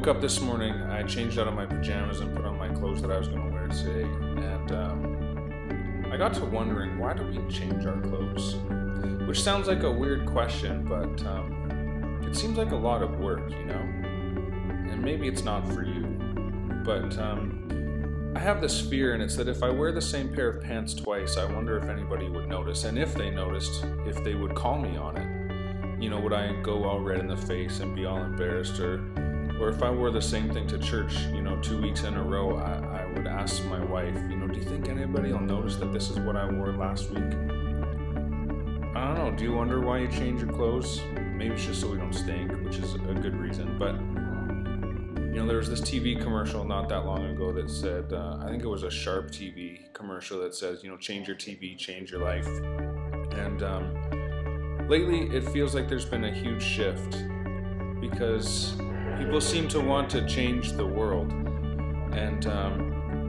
woke up this morning, I changed out of my pajamas and put on my clothes that I was going to wear today, and I got to wondering, why do we change our clothes? Which sounds like a weird question, but it seems like a lot of work, you know? And maybe it's not for you, but I have this fear, and it's that if I wear the same pair of pants twice, I wonder if anybody would notice, and if they noticed, if they would call me on it. You know, would I go all red in the face and be all embarrassed, or if I wore the same thing to church, 2 weeks in a row, I would ask my wife, do you think anybody will notice that this is what I wore last week? I don't know, do you wonder why you change your clothes? Maybe it's just so we don't stink, which is a good reason, but there was this TV commercial not that long ago that said, I think it was a Sharp TV commercial that says, change your TV, change your life. And lately it feels like there's been a huge shift because people seem to want to change the world. And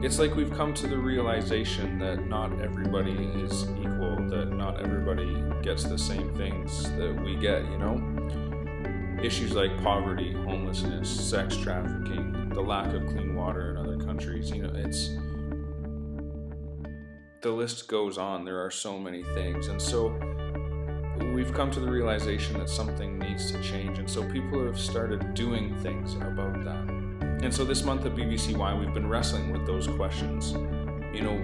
it's like we've come to the realization that not everybody is equal, that not everybody gets the same things that we get, Issues like poverty, homelessness, sex trafficking, the lack of clean water in other countries, the list goes on. There are so many things. And so we've come to the realization that something needs to change. And so people have started doing things about that. And so this month at BBCY, we've been wrestling with those questions.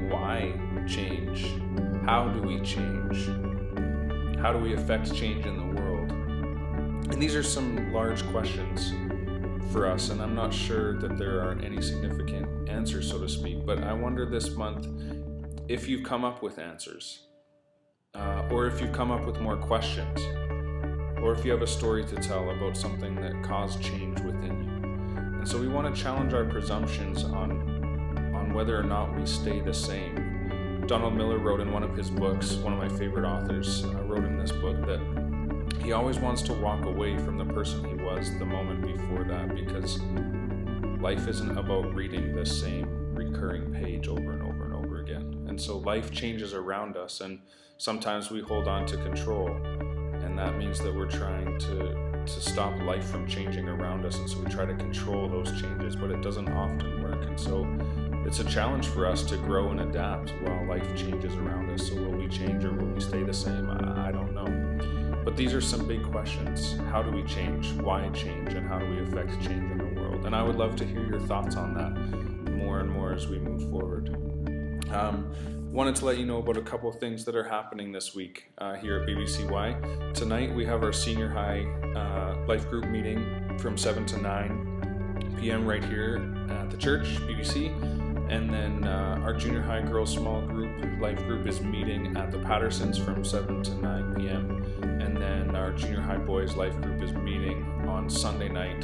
Why change? How do we change? How do we affect change in the world? And these are some large questions for us, and I'm not sure that there are any significant answers, so to speak, but I wonder this month if you've come up with answers, or if you've come up with more questions, or if you have a story to tell about something that caused change within you. And so we want to challenge our presumptions on whether or not we stay the same. Donald Miller wrote in one of his books, one of my favorite authors wrote in this book, that he always wants to walk away from the person he was the moment before that, because life isn't about reading the same recurring page over and over and over again. And so life changes around us, and sometimes we hold on to control, and that means that we're trying to stop life from changing around us, and so we try to control those changes, but it doesn't often work. And so it's a challenge for us to grow and adapt while life changes around us. So will we change or will we stay the same? I don't know. But these are some big questions. How do we change? Why change? And how do we affect change in the world? And I would love to hear your thoughts on that more and more as we move forward. Wanted to let you know about a couple of things that are happening this week here at BBCY. Tonight we have our senior high life group meeting from 7 to 9 p.m. right here at the church, BBC. And then our junior high girls small group, life group, is meeting at the Pattersons from 7 to 9 p.m. And then our junior high boys life group is meeting on Sunday night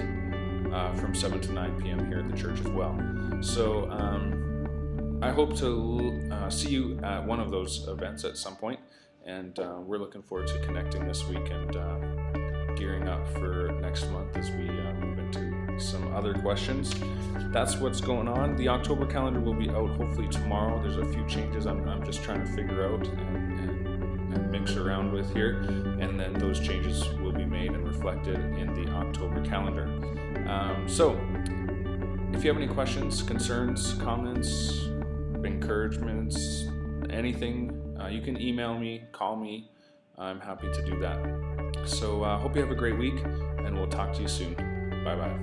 from 7 to 9 p.m. here at the church as well. So I hope to see you at one of those events at some point. And we're looking forward to connecting this week and gearing up for next month as we move into some other questions. That's what's going on. The October calendar will be out hopefully tomorrow. There's a few changes I'm just trying to figure out and mix around with here, and then those changes will be made and reflected in the October calendar. So if you have any questions, concerns, comments, encouragements, anything, you can email me, call me. I'm happy to do that. So hope you have a great week, and we'll talk to you soon. Bye-bye.